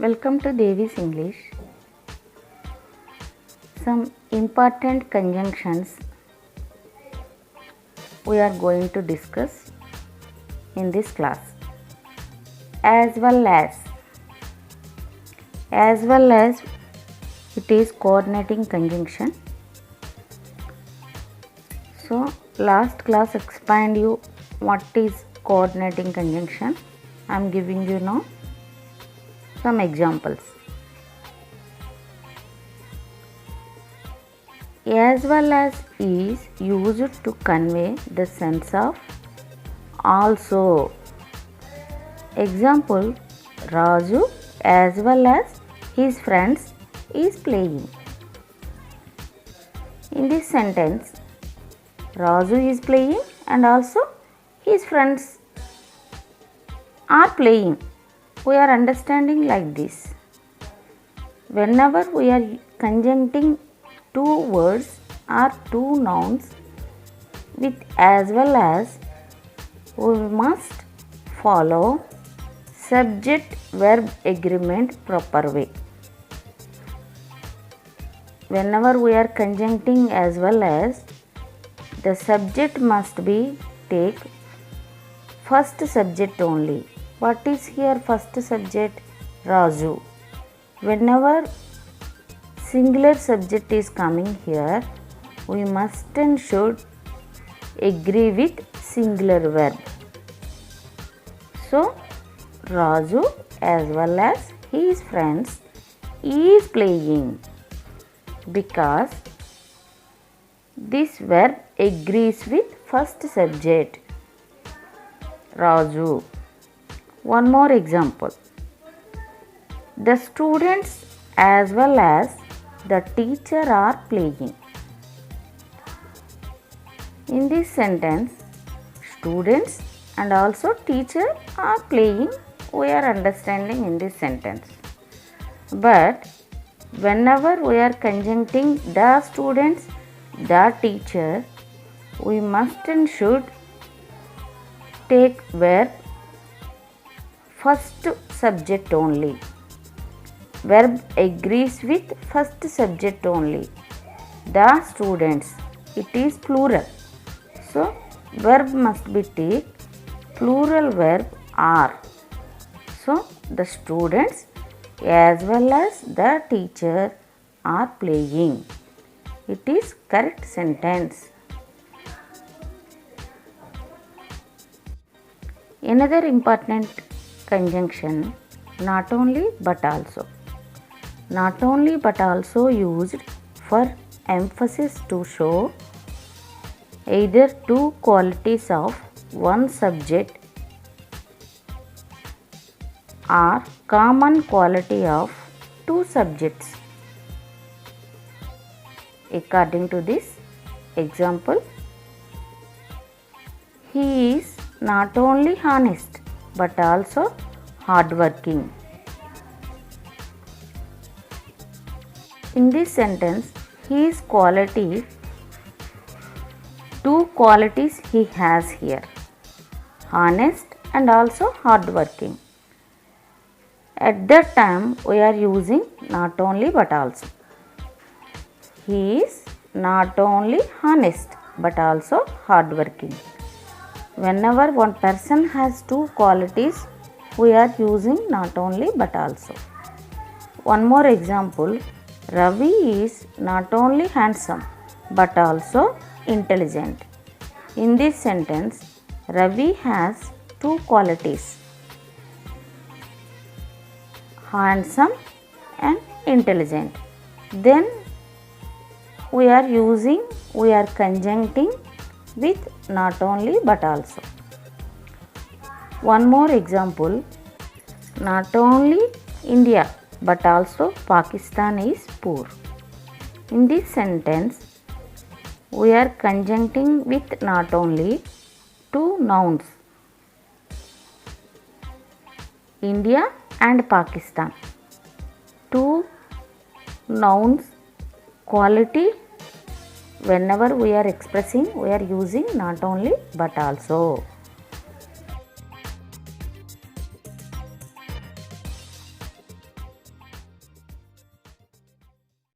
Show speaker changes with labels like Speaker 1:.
Speaker 1: Welcome to Devi's English. Some important conjunctions we are going to discuss in this class. As well as it is coordinating conjunction. So last class explained you what is coordinating conjunction. I am giving you now some examples. As well as is used to convey the sense of also. Example, Raju as well as his friends is playing. In this sentence, Raju is playing and also his friends are playing. We are understanding like this. Whenever we are conjuncting two words or two nouns with as well as, we must follow subject verb agreement proper way. Whenever we are conjuncting as well as, the subject must be take first subject only. What is here first subject? Raju. Whenever singular subject is coming here, we must and should agree with singular verb. So, Raju as well as his friends is playing because this verb agrees with first subject, Raju. One more example. The students as well as the teacher are playing. In this sentence, students and also teacher are playing. We are understanding in this sentence. But whenever we are conjuncting the students, the teacher, we must and should take verb first subject only. Verb agrees with first subject only. The students, it is plural. So, verb must be take plural verb are. So, the students as well as the teacher are playing. It is correct sentence. Another important conjunction, not only but also. Not only but also used for emphasis to show either two qualities of one subject or common quality of two subjects. According to this example, he is not only honest but also hardworking. In this sentence, his quality, two qualities he has here, honest and also hardworking. At that time, we are using not only but also. He is not only honest but also hardworking. Whenever one person has two qualities, we are using not only but also. One more example, Ravi is not only handsome but also intelligent. In this sentence, Ravi has two qualities, handsome and intelligent. Then we are conjuncting with not only but also. One more example, not only India but also Pakistan is poor. In this sentence, we are conjuncting with not only two nouns, India and Pakistan. Two nouns, quality, whenever we are expressing, we are using not only but also.